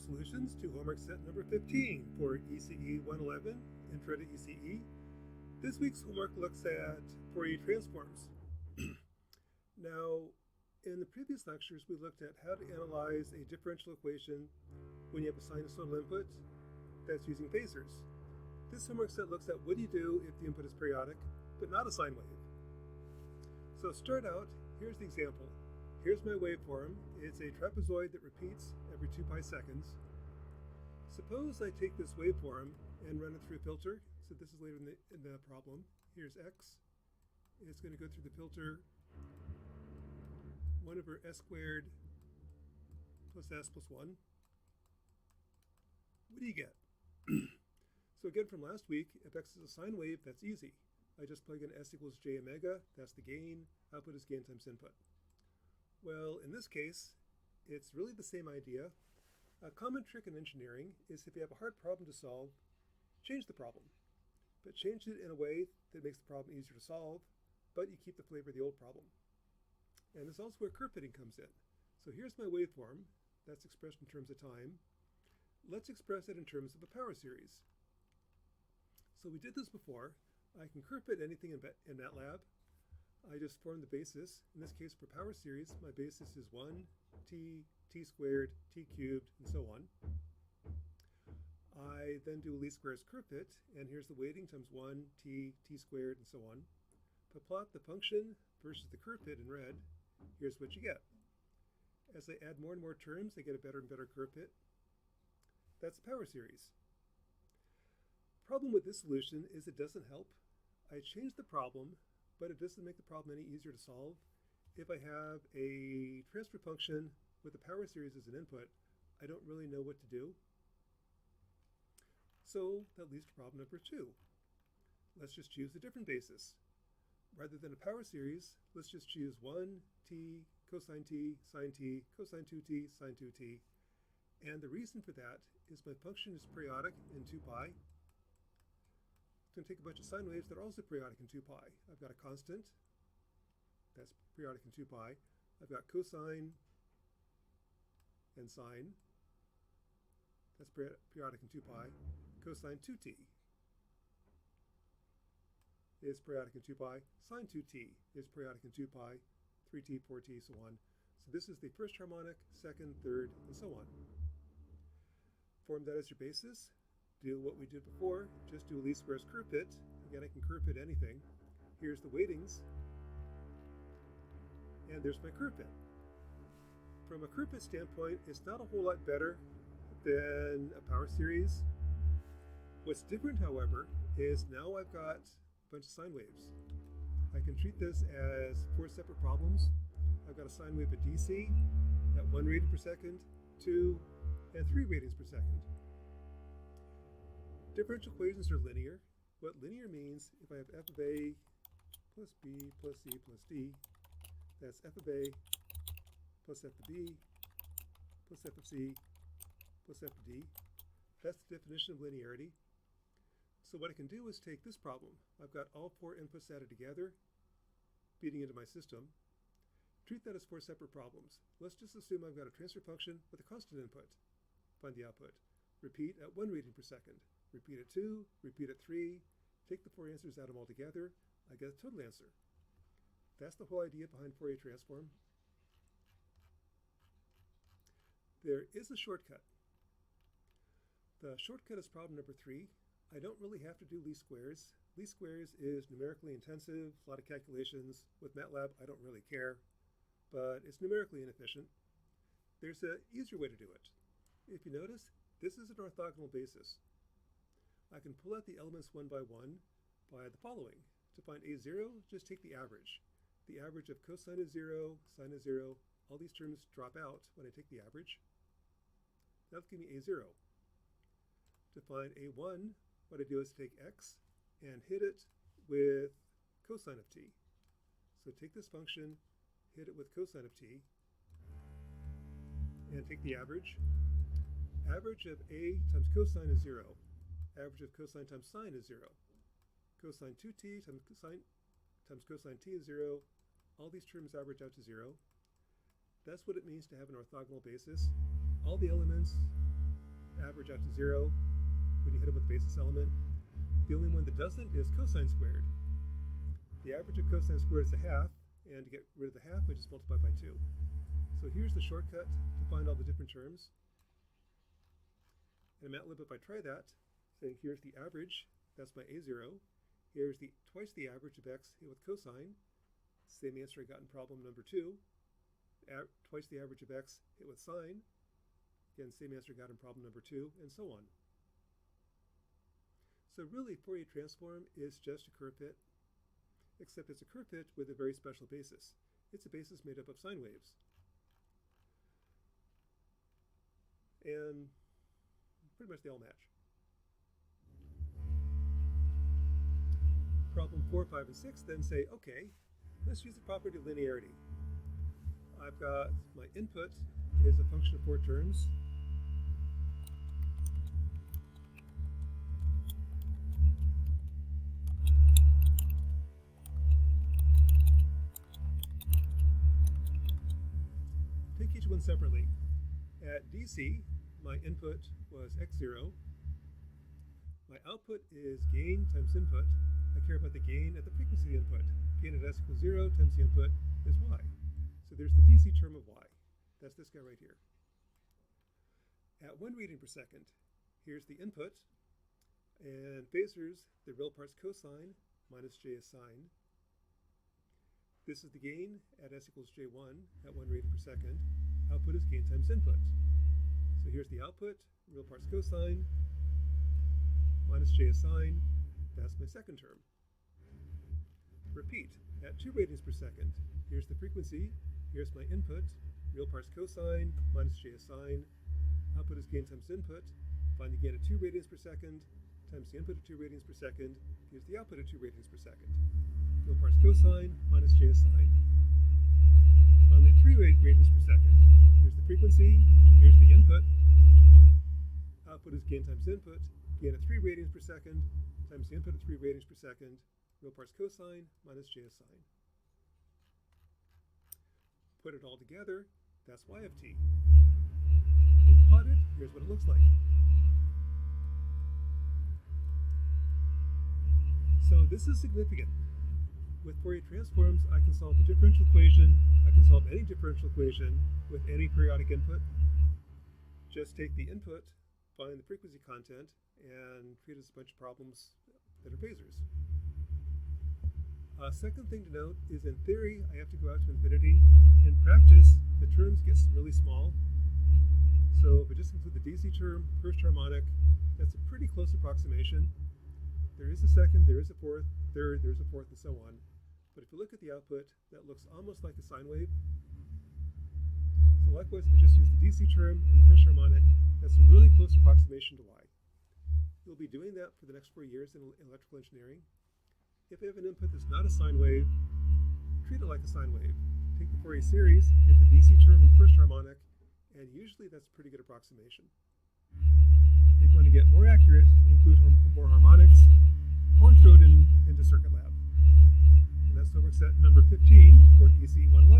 Solutions to homework set number 15 for ECE 111, Intro to ECE. This week's homework looks at Fourier transforms. Now, in the previous lectures, we looked at how to analyze a differential equation when you have a sinusoidal input that's using phasors. This homework set looks at what do you do if the input is periodic, but not a sine wave. So start out, here's the example. Here's my waveform. It's a trapezoid that repeats every 2 pi seconds. Suppose I take this waveform and run it through a filter. So this is later in the problem. Here's x. It's going to go through the filter 1 over s squared plus s plus 1. What do you get? So again, from last week, if x is a sine wave, that's easy. I just plug in s equals j omega. That's the gain. Output is gain times input. Well, in this case, it's really the same idea. A common trick in engineering is if you have a hard problem to solve, change the problem. But change it in a way that makes the problem easier to solve, but you keep the flavor of the old problem. And this is also where curve fitting comes in. So here's my waveform. That's expressed in terms of time. Let's express it in terms of a power series. So we did this before. I can curve fit anything in Matlab. I just form the basis. In this case, for power series, my basis is 1, t, t squared, t cubed, and so on. I then do a least squares curve fit, and here's the weighting times 1, t, t squared, and so on. If I plot the function versus the curve fit in red, here's what you get. As I add more and more terms, I get a better and better curve fit. That's the power series. Problem with this solution is it doesn't help. I changed the problem, but it doesn't make the problem any easier to solve. If I have a transfer function with a power series as an input, I don't really know what to do. So that leads to problem number 2. Let's just choose a different basis. Rather than a power series, let's just choose 1, t, cosine t, sine t, cosine 2t, sine 2t. And the reason for that is my function is periodic in 2 pi. Going to take a bunch of sine waves that are also periodic in 2 pi. I've got a constant that's periodic in 2 pi. I've got cosine and sine. That's periodic in 2 pi. Cosine 2t is periodic in 2 pi. Sine 2t is periodic in 2 pi. 3t, 4t, so on. So this is the first harmonic, second, third, and so on. Form that as your basis. Do what we did before, just do a least squares curve fit. Again, I can curve fit anything. Here's the weightings, and there's my curve fit. From a curve fit standpoint, it's not a whole lot better than a power series. What's different, however, is now I've got a bunch of sine waves. I can treat this as 4 separate problems. I've got a sine wave at DC at 1 radian per second, 2, and 3 radians per second. Differential equations are linear. What linear means, if I have f of a plus b plus c plus d, that's f of a plus f of b plus f of c plus f of d. That's the definition of linearity. So what I can do is take this problem. I've got all 4 inputs added together, feeding into my system. Treat that as 4 separate problems. Let's just assume I've got a transfer function with a constant input. Find the output. Repeat at 1 radian per second. Repeat at 2, repeat at 3, take the 4 answers, add them all together, I get a total answer. That's the whole idea behind Fourier transform. There is a shortcut. The shortcut is problem number 3. I don't really have to do least squares. Least squares is numerically intensive, a lot of calculations. With Matlab, I don't really care, but it's numerically inefficient. There's an easier way to do it. If you notice, this is an orthogonal basis. I can pull out the elements one by the following. To find a0, just take the average. The average of cosine is 0, sine is 0. All these terms drop out when I take the average. That'll give me a0. To find a1, what I do is take x and hit it with cosine of t. So take this function, hit it with cosine of t, and take the average. Average of a times cosine is 0. Average of cosine times sine is 0. Cosine 2t times cosine t is 0. All these terms average out to 0. That's what it means to have an orthogonal basis. All the elements average out to 0 when you hit them with the basis element. The only one that doesn't is cosine squared. The average of cosine squared is a half, and to get rid of the half, I just multiply by 2. So here's the shortcut to find all the different terms. In Matlab, if I try that, saying here's the average, that's my A0. Here's the twice the average of x hit with cosine. Same answer I got in problem number 2. Twice the average of x hit with sine. Again, same answer I got in problem number 2, and so on. So really, Fourier transform is just a curve fit, except it's a curve fit with a very special basis. It's a basis made up of sine waves. And pretty much they all match. Problem 4, 5, and 6 then say, okay, let's use the property of linearity. I've got my input is a function of 4 terms. Take each one separately. At DC, my input was x0. My output is gain times input. I care about the gain at the frequency of the input. Gain at s equals 0 times the input is y. So there's the DC term of y. That's this guy right here. At 1 radian per second, here's the input. And phasors, the real part's cosine minus j is sine. This is the gain at s equals j1 at 1 radian per second. Output is gain times input. So here's the output, real part's cosine minus j is sine. That's my second term. Repeat, at 2 radians per second, here's the frequency, here's my input, real part's cosine minus j is sine. Output is gain times input. Find the gain at 2 radians per second times the input at 2 radians per second gives the output at 2 radians per second. Real part's cosine minus j is sine. Finally, 3 radians per second. Here's the frequency, here's the input. Output is gain times input. Gain at 3 radians per second times the input at 3 radians per second. Real part's cosine minus j is sine. Put it all together, that's y of t. And plot it, here's what it looks like. So this is significant. With Fourier transforms, I can solve a differential equation. I can solve any differential equation with any periodic input. Just take the input, find the frequency content, and treat as a bunch of problems that are phasors. Second thing to note is in theory, I have to go out to infinity. In practice, the terms get really small. So if I just include the DC term, first harmonic, that's a pretty close approximation. There is a second, there is a fourth, third, there's a fourth, and so on. But if you look at the output, that looks almost like a sine wave. So likewise, if we just use the DC term and the first harmonic, that's a really close approximation to y. You'll be doing that for the next 4 years in electrical engineering. If you have an input that's not a sine wave, treat it like a sine wave. Take the Fourier series, get the DC term and the first harmonic, and usually that's a pretty good approximation. If you want to get more accurate, include more harmonics, or throw it into Circuit Lab. And that's homework set number 15 for ECE 111.